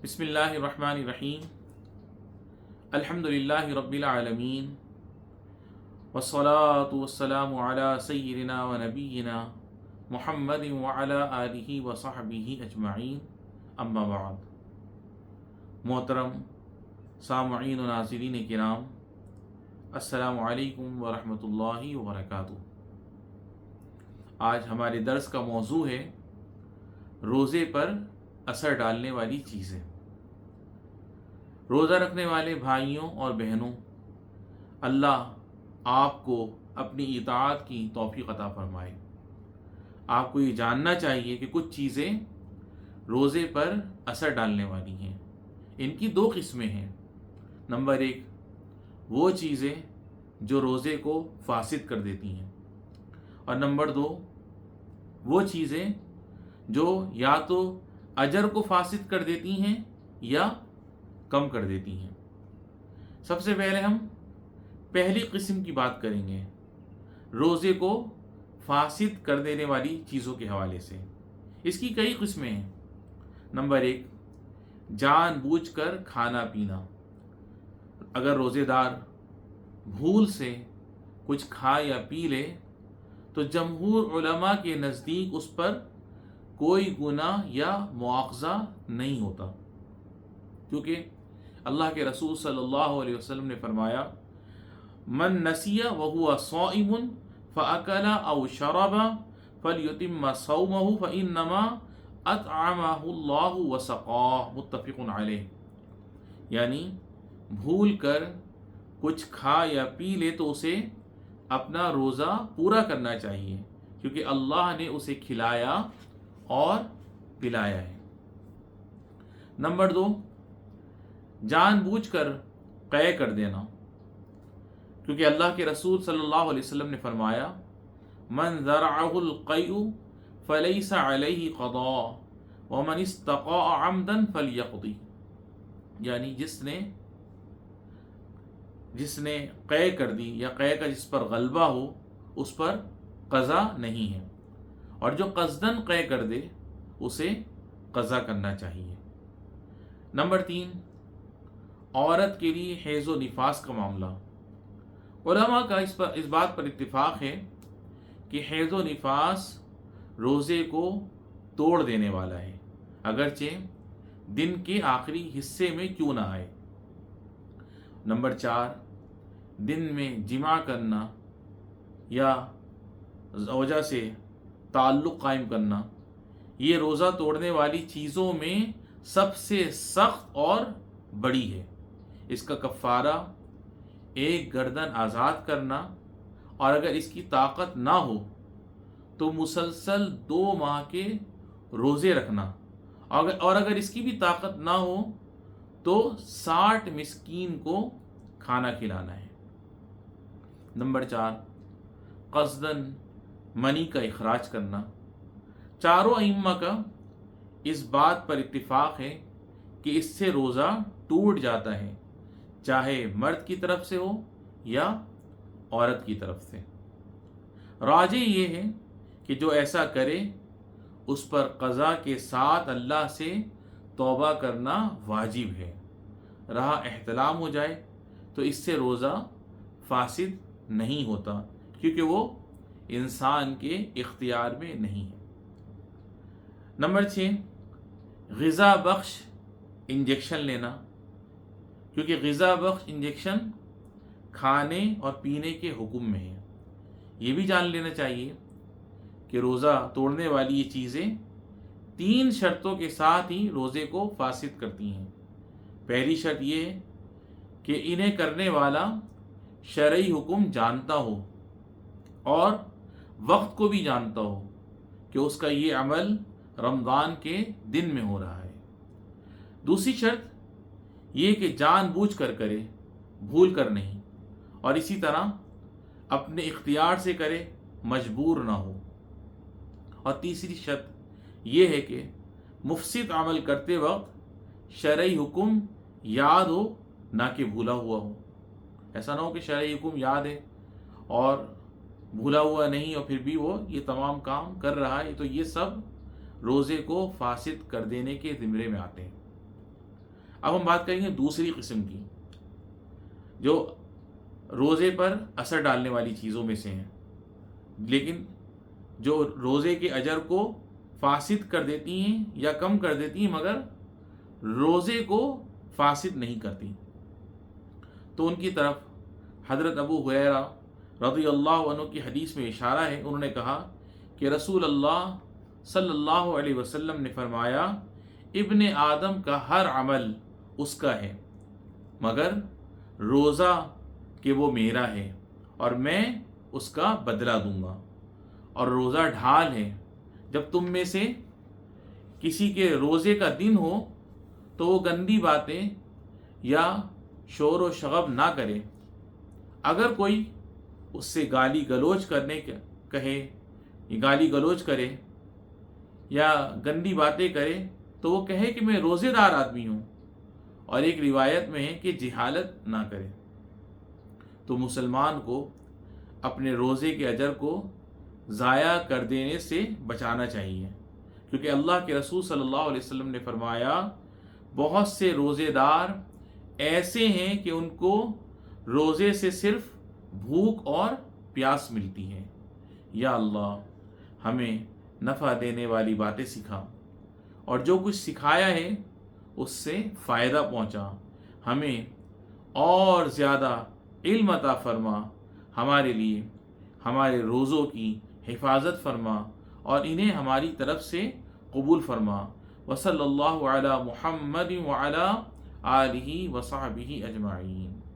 बिस्मिल्लाहिर्रहमानिर्रहीम अल्हम्दुलिल्लाहि रब्बिल आलमीन वस्सलातु वस्सलामु अला सय्यिदिना व नबिय्यिना मुहम्मदिन व अला आलिहि व सहबिहि अजमईन अम्मा बाद। मोहतरम सामईन व नाज़रीन किराम, अस्सलामु अलैकुम व रहमतुल्लाहि व बरकातुहू। आज हमारे दर्स का मौजू है रोज़े पर असर डालने वाली चीज़ें। रोज़ा रखने वाले भाइयों और बहनों, अल्लाह आपको अपनी इताअत की तौफीक अता फरमाए। आपको ये जानना चाहिए कि कुछ चीज़ें रोज़े पर असर डालने वाली हैं। इनकी दो किस्में हैं। नंबर एक, वो चीज़ें जो रोज़े को फासिद कर देती हैं, और नंबर दो, वो चीज़ें जो या तो अजर को फासिद कर देती हैं या कम कर देती हैं। सबसे पहले हम पहली किस्म की बात करेंगे, रोज़े को फासिद कर देने वाली चीज़ों के हवाले से। इसकी कई किस्में हैं। नंबर एक, जानबूझकर खाना पीना। अगर रोज़ेदार भूल से कुछ खा या पी ले तो जमहूर उलमा के नज़दीक उस पर कोई गुनाह या मुआख़ज़ा नहीं होता, क्योंकि अल्लाह के रसूल सल्लल्लाहु अलैहि वसल्लम ने फरमाया, मन नसिया व हुवा साइमुन फ़अकला औ शरबा फलयुतिम्म सौमहु फ़इन्नमा अतअमहुल्लाहु व सक़ाह, मुत्तफ़िक़ुन अलैह। यानी भूल कर कुछ खा या पी ले तो उसे अपना रोज़ा पूरा करना चाहिए, क्योंकि अल्लाह ने उसे खिलाया और पिलाया है। नंबर दो, जानबूझकर क़य कर देना, क्योंकि अल्लाह के रसूल सल्लल्लाहु अलैहि वसल्लम ने फरमाया, मन ज़रअहुल क़यउ फ़लैसा अलैहि क़दा व मन इस्तक़ा अमदन फ़लयक़दी। यानी जिसने क़य कर दी या क़य का जिस पर गलबा हो उस पर क़ज़ा नहीं है, और जो क़स्दन क़य कर दे उसे क़ज़ा करना चाहिए। नंबर तीन, औरत के लिए हैज़ व निफास का मामला। उलमा का इस बात पर इत्तिफ़ाक़ है कि हैज़ व निफास रोज़े को तोड़ देने वाला है, अगरचे दिन के आखिरी हिस्से में क्यों ना आए। नंबर चार, दिन में जिमा करना या ज़ौजा से ताल्लुक़ कायम करना, ये रोज़ा तोड़ने वाली चीज़ों में सबसे सख्त और बड़ी है। इसका कफ़ारा एक गर्दन आज़ाद करना, और अगर इसकी ताकत ना हो तो मुसलसल 2 माह के रोज़े रखना, और अगर इसकी भी ताकत ना हो तो 60 मिस्कीन को खाना खिलाना है। नंबर चार, क़स्दन मनी का इखराज करना। चारों अइम्मा का इस बात पर इत्तिफ़ाक़ है कि इससे रोज़ा टूट जाता है, चाहे मर्द की तरफ से हो या औरत की तरफ से। राजे ये है कि जो ऐसा करे उस पर क़ज़ा के साथ अल्लाह से तौबा करना वाजिब है। रहा एहतलाम हो जाए तो इससे रोज़ा फासिद नहीं होता, क्योंकि वो इंसान के इख्तियार में नहीं है। नंबर 6, ग़िज़ा बख्श इंजेक्शन लेना, क्योंकि ग़िज़ा बख्श इंजेक्शन खाने और पीने के हुक्म में है। ये भी जान लेना चाहिए कि रोज़ा तोड़ने वाली ये चीज़ें 3 शर्तों के साथ ही रोज़े को फासिद करती हैं। पहली शर्त ये है कि इन्हें करने वाला शरई हुक्म जानता हो और वक्त को भी जानता हो कि उसका ये अमल रमज़ान के दिन में हो रहा है। दूसरी शर्त ये कि जानबूझ कर करे, भूल कर नहीं, और इसी तरह अपने इख्तियार से करे, मजबूर ना हो। और तीसरी शर्त ये है कि मुफसिद अमल करते वक्त शरई हुक्म याद हो, ना कि भूला हुआ हो। ऐसा ना हो कि शरई हुक्म याद है और भूला हुआ नहीं, और फिर भी वो ये तमाम काम कर रहा है। तो ये सब रोज़े को फासिद कर देने के ज़िम्मे में आते हैं। اب ہم بات کریں گے دوسری قسم کی جو روزے پر اثر ڈالنے والی چیزوں میں سے ہیں، لیکن جو روزے کے اجر کو فاسد کر دیتی ہیں یا کم کر دیتی ہیں مگر روزے کو فاسد نہیں کرتی. تو ان کی طرف حضرت ابو ہریرہ رضی اللہ عنہ کی حدیث میں اشارہ ہے. انہوں نے کہا کہ رسول اللہ صلی اللہ علیہ وسلم نے فرمایا ابن آدم کا ہر عمل اس کا ہے مگر روزہ کہ وہ میرا ہے اور میں اس کا بدلہ دوں گا. اور روزہ ڈھال ہے، جب تم میں سے کسی کے روزے کا دن ہو تو وہ گندی باتیں یا شور و شغب نہ کرے. اگر کوئی اس سے گالی گلوچ کرے یا گندی باتیں کرے تو وہ کہے کہ میں روزے دار آدمی ہوں، اور ایک روایت میں ہے کہ جہالت نہ کرے. تو مسلمان کو اپنے روزے کے اجر کو ضائع کر دینے سے بچانا چاہیے، کیونکہ اللہ کے رسول صلی اللہ علیہ وسلم نے فرمایا بہت سے روزے دار ایسے ہیں کہ ان کو روزے سے صرف بھوک اور پیاس ملتی ہے. یا اللہ ہمیں نفع دینے والی باتیں سکھا، اور جو کچھ سکھایا ہے اس سے فائدہ پہنچا. ہمیں اور زیادہ علم عطا فرما، ہمارے لیے ہمارے روزوں کی حفاظت فرما اور انہیں ہماری طرف سے قبول فرما. وصلی اللہ علی محمد وعلی آلہ وصحبہ اجمعین.